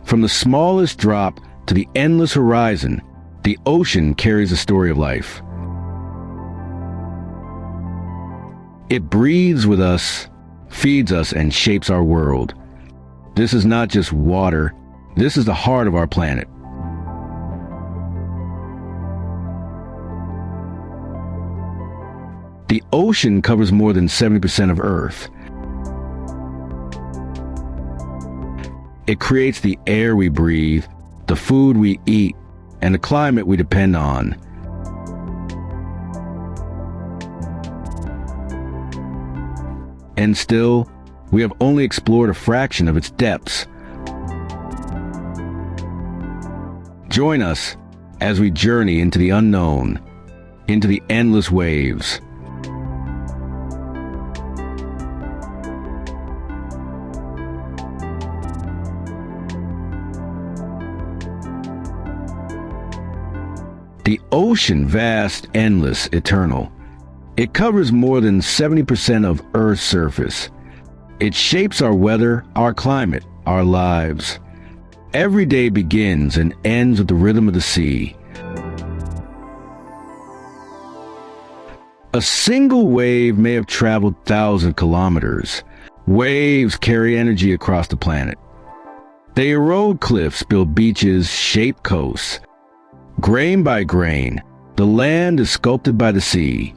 From the smallest drop to the endless horizon, the ocean carries the story of life. It breathes with us, feeds us, and shapes our world. This is not just water, this is the heart of our planet. The ocean covers more than 70% of Earth. It creates the air we breathe, the food we eat, and the climate we depend on. And still, we have only explored a fraction of its depths. Join us as we journey into the unknown, into the endless waves. The ocean, vast, endless, eternal. It covers more than 70% of Earth's surface. It shapes our weather, our climate, our lives. Every day begins and ends with the rhythm of the sea. A single wave may have traveled thousands of kilometers. Waves carry energy across the planet. They erode cliffs, build beaches, shape coasts. Grain by grain, the land is sculpted by the sea.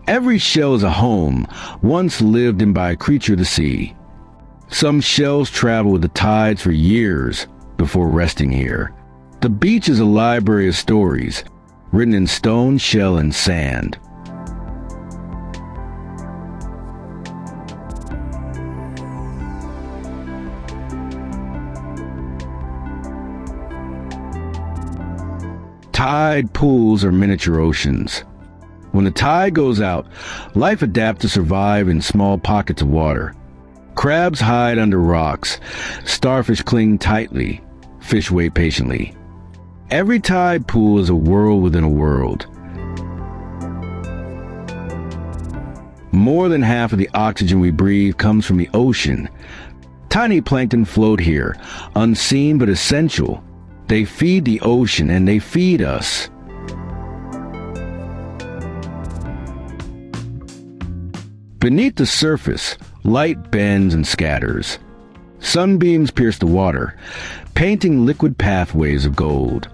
Every shell is a home, once lived in by a creature of the sea. Some shells travel with the tides for years before resting here. The beach is a library of stories, written in stone, shell, and sand. Tide pools are miniature oceans. When the tide goes out, life adapts to survive in small pockets of water. Crabs hide under rocks. Starfish cling tightly. Fish wait patiently. Every tide pool is a world within a world. More than half of the oxygen we breathe comes from the ocean. Tiny plankton float here, unseen but essential. They feed the ocean and they feed us. Beneath the surface, light bends and scatters. Sunbeams pierce the water, painting liquid pathways of gold.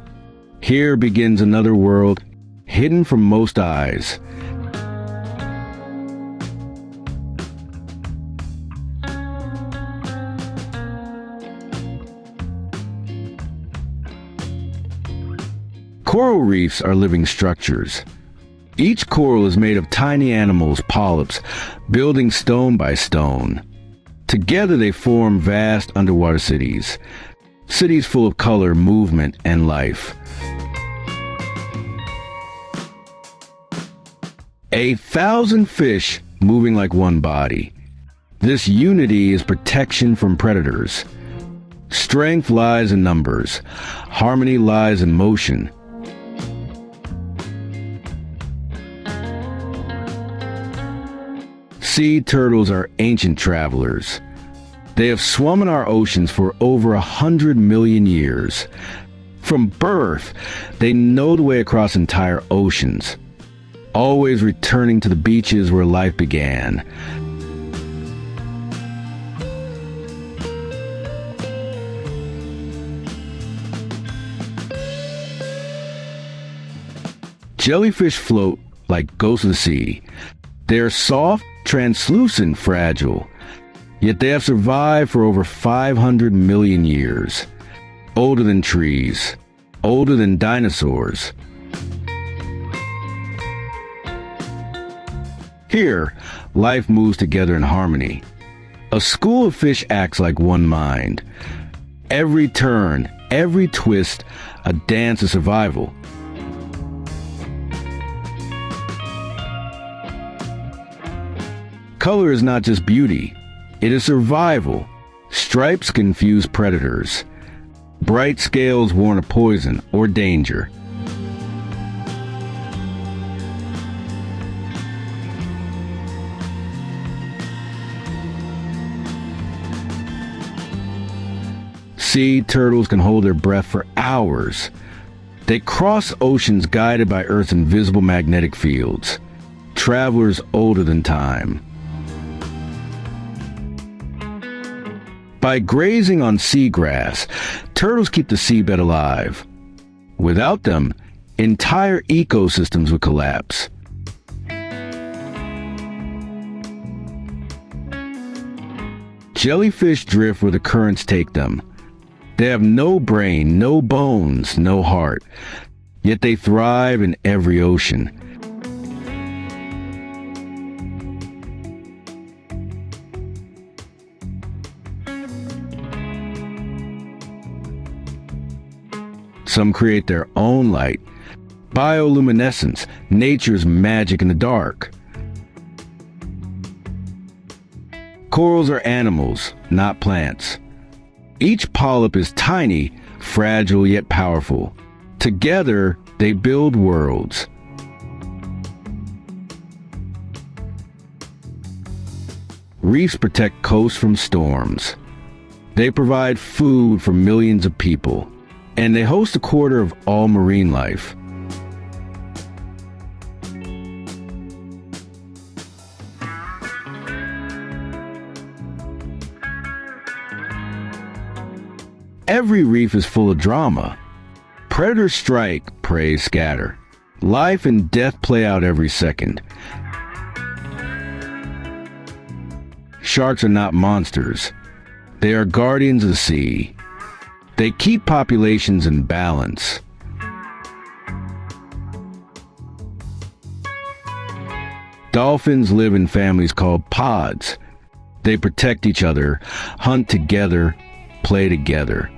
Here begins another world, hidden from most eyes. Coral reefs are living structures. Each coral is made of tiny animals, polyps, building stone by stone. Together they form vast underwater cities. Cities full of color, movement, and life. 1,000 fish moving like one body. This unity is protection from predators. Strength lies in numbers. Harmony lies in motion. Sea turtles are ancient travelers. They have swum in our oceans for over 100 million years. From birth, they know the way across entire oceans, always returning to the beaches where life began. Jellyfish float like ghosts of the sea. They are soft, translucent, fragile, yet they have survived for over 500 million years. Older than trees, older than dinosaurs. Here, life moves together in harmony. A school of fish acts like one mind. Every turn, every twist, a dance of survival. Color is not just beauty, it is survival. Stripes confuse predators. Bright scales warn of poison or danger. Sea turtles can hold their breath for hours. They cross oceans guided by Earth's invisible magnetic fields. Travelers older than time. By grazing on seagrass, turtles keep the seabed alive. Without them, entire ecosystems would collapse. Jellyfish drift where the currents take them. They have no brain, no bones, no heart, yet they thrive in every ocean. Some create their own light. Bioluminescence, nature's magic in the dark. Corals are animals, not plants. Each polyp is tiny, fragile yet powerful. Together, they build worlds. Reefs protect coasts from storms. They provide food for millions of people, and they host a quarter of all marine life. Every reef is full of drama. Predators strike, prey scatter. Life and death play out every second. Sharks are not monsters. They are guardians of the sea. They keep populations in balance. Dolphins live in families called pods. They protect each other, hunt together, play together.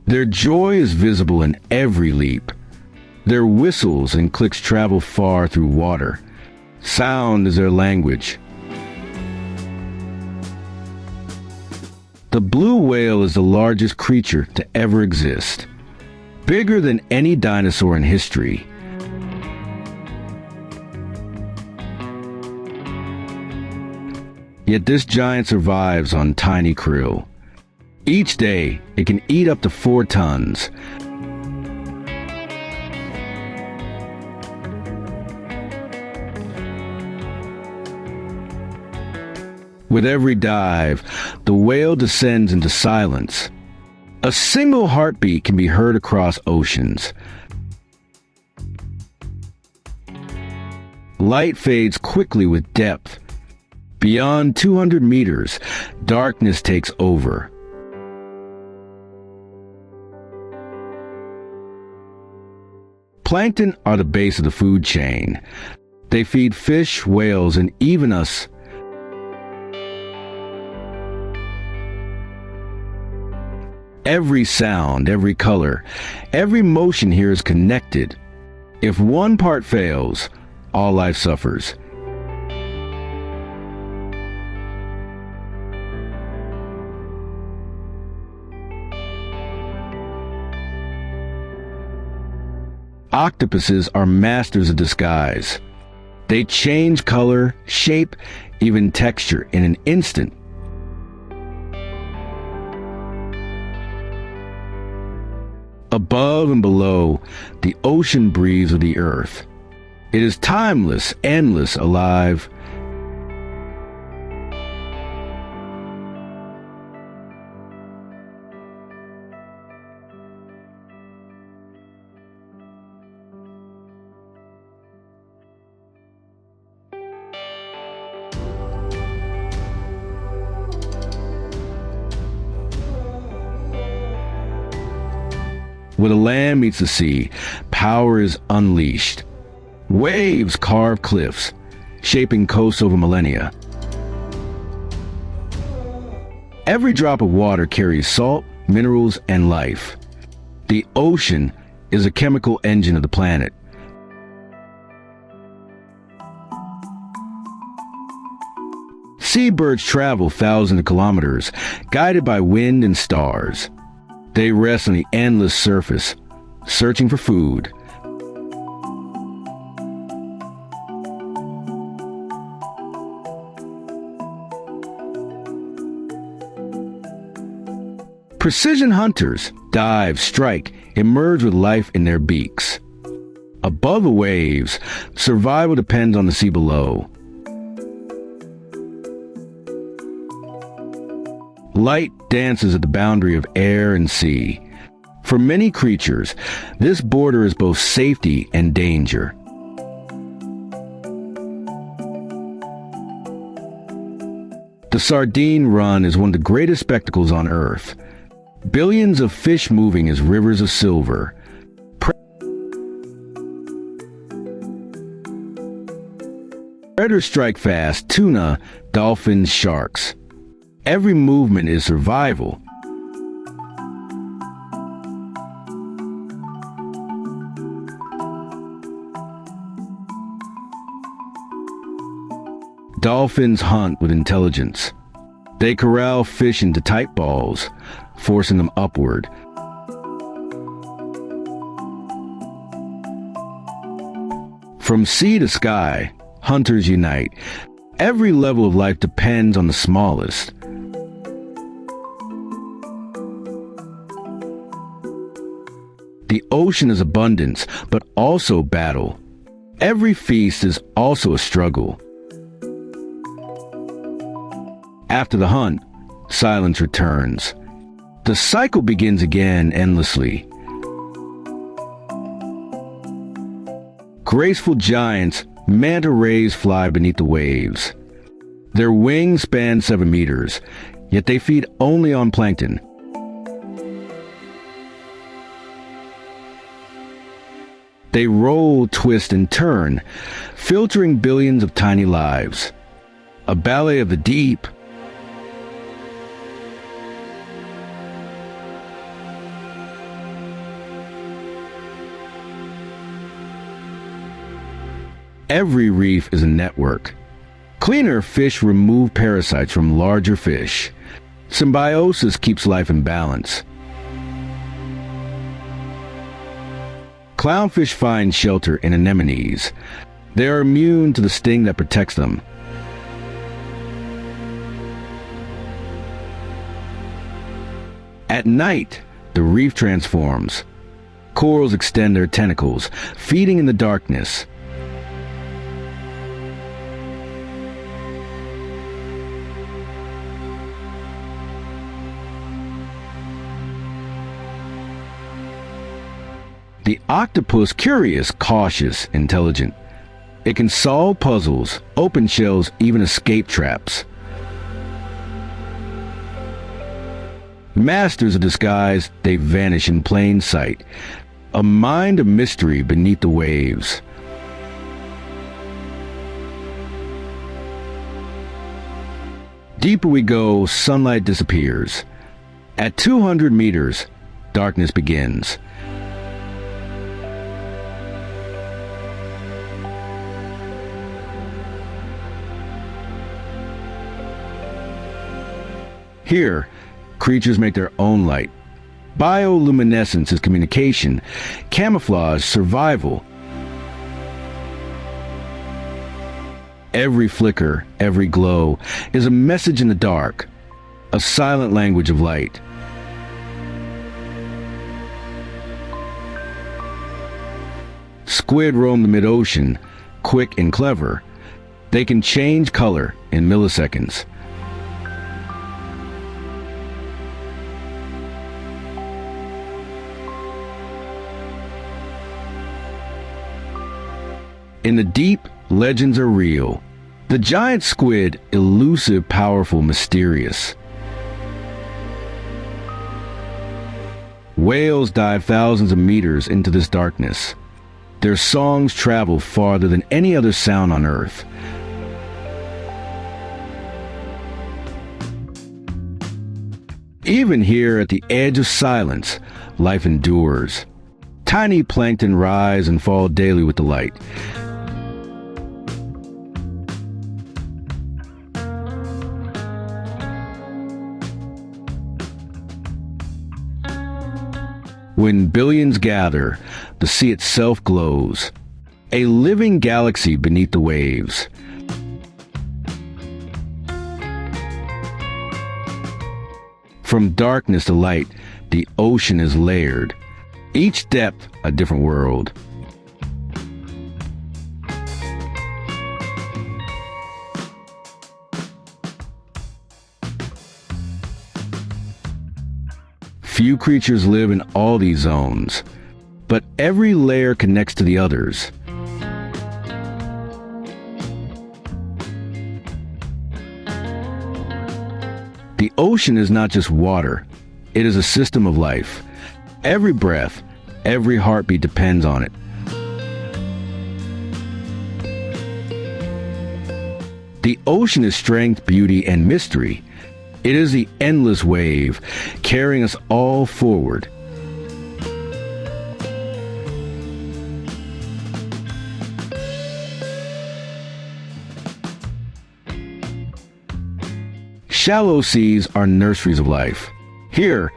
Their joy is visible in every leap. Their whistles and clicks travel far through water. Sound is their language. The blue whale is the largest creature to ever exist, bigger than any dinosaur in history. Yet this giant survives on tiny krill. Each day, it can eat up to 4 tons. With every dive, the whale descends into silence. A single heartbeat can be heard across oceans. Light fades quickly with depth. Beyond 200 meters, darkness takes over. Plankton are the base of the food chain. They feed fish, whales, and even us. Every sound, every color, every motion here is connected. If one part fails, all life suffers. Octopuses are masters of disguise. They change color, shape, even texture in an instant. Above and below, the ocean breathes with the earth. It is timeless, endless, alive. Where the land meets the sea, power is unleashed. Waves carve cliffs, shaping coasts over millennia. Every drop of water carries salt, minerals, and life. The ocean is a chemical engine of the planet. Seabirds travel thousands of kilometers, guided by wind and stars. They rest on the endless surface, searching for food. Precision hunters dive, strike, emerge with life in their beaks. Above the waves, survival depends on the sea below. Light dances at the boundary of air and sea. For many creatures, this border is both safety and danger. The sardine run is one of the greatest spectacles on Earth. Billions of fish moving as rivers of silver. Predators strike fast: tuna, dolphins, sharks. Every movement is survival. Dolphins hunt with intelligence. They corral fish into tight balls, forcing them upward. From sea to sky, hunters unite. Every level of life depends on the smallest. The ocean is abundance, but also battle. Every feast is also a struggle. After the hunt, silence returns. The cycle begins again endlessly. Graceful giants, manta rays fly beneath the waves. Their wings span 7 meters, yet they feed only on plankton. They roll, twist, and turn, filtering billions of tiny lives. A ballet of the deep. Every reef is a network. Cleaner fish remove parasites from larger fish. Symbiosis keeps life in balance. Clownfish find shelter in anemones. They are immune to the sting that protects them. At night, the reef transforms. Corals extend their tentacles, feeding in the darkness. The octopus, curious, cautious, intelligent. It can solve puzzles, open shells, even escape traps. Masters of disguise, they vanish in plain sight. A mind of mystery beneath the waves. Deeper we go, sunlight disappears. At 200 meters, darkness begins. Here, creatures make their own light. Bioluminescence is communication, camouflage, survival. Every flicker, every glow is a message in the dark, a silent language of light. Squid roam the mid-ocean, quick and clever. They can change color in milliseconds. In the deep, legends are real. The giant squid, elusive, powerful, mysterious. Whales dive thousands of meters into this darkness. Their songs travel farther than any other sound on Earth. Even here at the edge of silence, life endures. Tiny plankton rise and fall daily with the light. When billions gather, the sea itself glows. A living galaxy beneath the waves. From darkness to light, the ocean is layered. Each depth, a different world. Few creatures live in all these zones, but every layer connects to the others. The ocean is not just water, it is a system of life. Every breath, every heartbeat depends on it. The ocean is strength, beauty, and mystery. It is the endless wave, carrying us all forward. Shallow seas are nurseries of life. Here,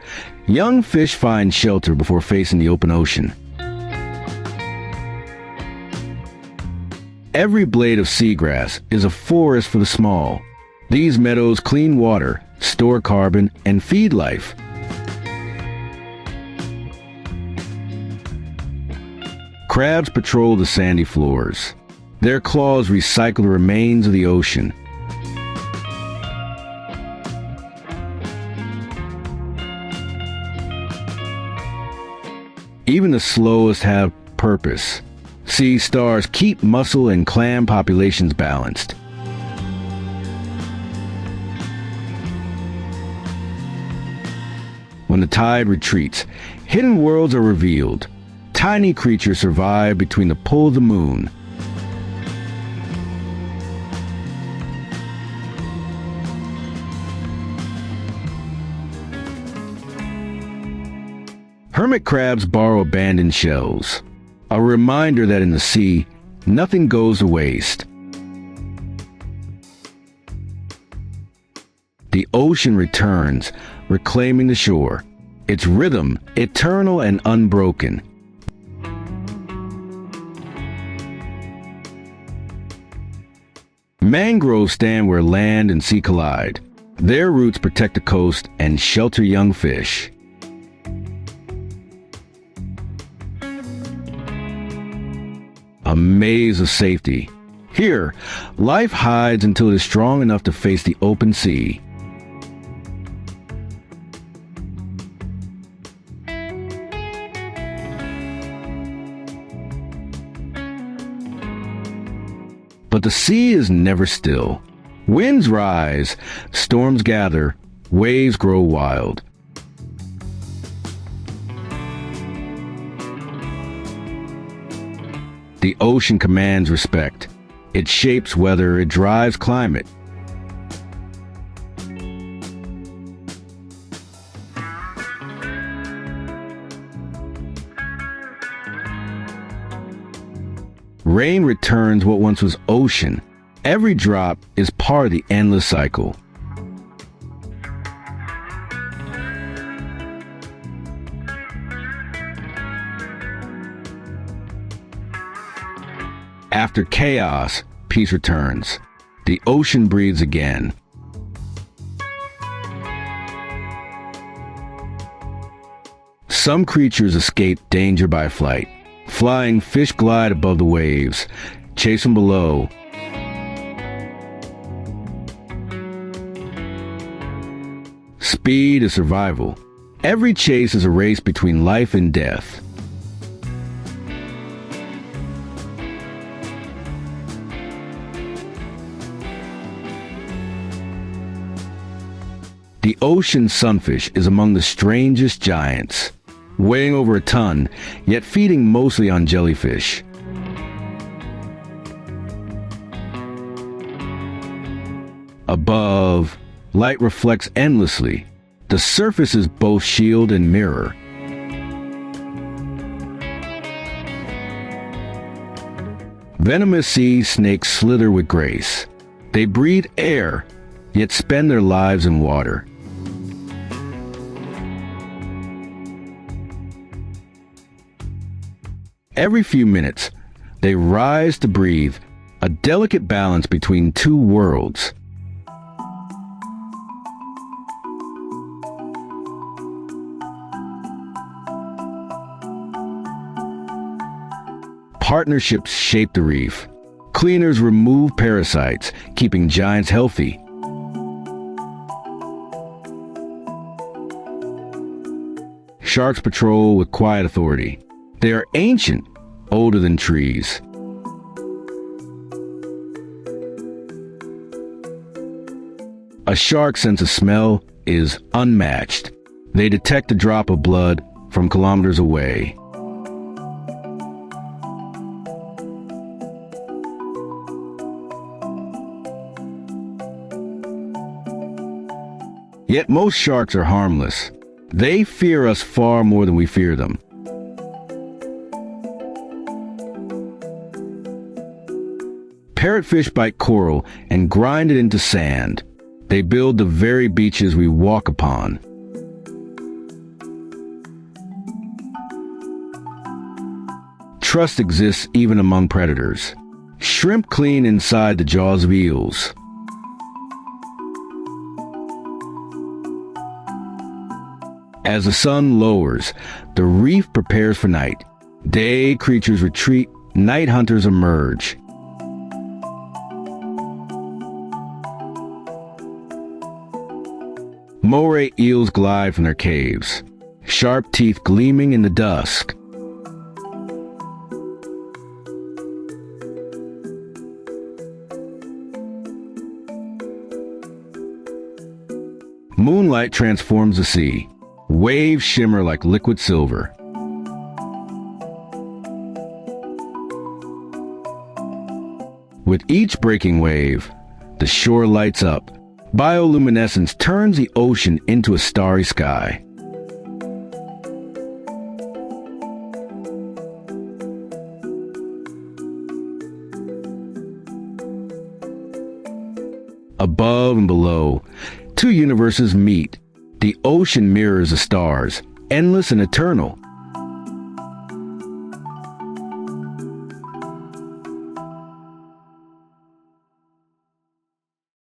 young fish find shelter before facing the open ocean. Every blade of seagrass is a forest for the small. These meadows clean water, store carbon, and feed life. Crabs patrol the sandy floors. Their claws recycle the remains of the ocean. Even the slowest have purpose. Sea stars keep mussel and clam populations balanced. When the tide retreats, hidden worlds are revealed. Tiny creatures survive between the pull of the moon. Hermit crabs borrow abandoned shells, a reminder that in the sea, nothing goes to waste. The ocean returns, reclaiming the shore, its rhythm eternal and unbroken. Mangroves stand where land and sea collide. Their roots protect the coast and shelter young fish. A maze of safety. Here, life hides until it is strong enough to face the open sea. But the sea is never still. Winds rise, storms gather, waves grow wild. The ocean commands respect. It shapes weather, it drives climate. Rain returns what once was ocean. Every drop is part of the endless cycle. After chaos, peace returns. The ocean breathes again. Some creatures escape danger by flight. Flying fish glide above the waves, chase them below. Speed is survival. Every chase is a race between life and death. The ocean sunfish is among the strangest giants, weighing over a ton, yet feeding mostly on jellyfish. Above, light reflects endlessly. The surface is both shield and mirror. Venomous sea snakes slither with grace. They breathe air, yet spend their lives in water. Every few minutes, they rise to breathe, a delicate balance between two worlds. Partnerships shape the reef. Cleaners remove parasites, keeping giants healthy. Sharks patrol with quiet authority. They are ancient, older than trees. A shark's sense of smell is unmatched. They detect a drop of blood from kilometers away. Yet most sharks are harmless. They fear us far more than we fear them. Parrotfish bite coral and grind it into sand. They build the very beaches we walk upon. Trust exists even among predators. Shrimp clean inside the jaws of eels. As the sun lowers, the reef prepares for night. Day creatures retreat, night hunters emerge. Moray eels glide from their caves, sharp teeth gleaming in the dusk. Moonlight transforms the sea. Waves shimmer like liquid silver. With each breaking wave, the shore lights up. Bioluminescence turns the ocean into a starry sky. Above and below, two universes meet. The ocean mirrors the stars, endless and eternal.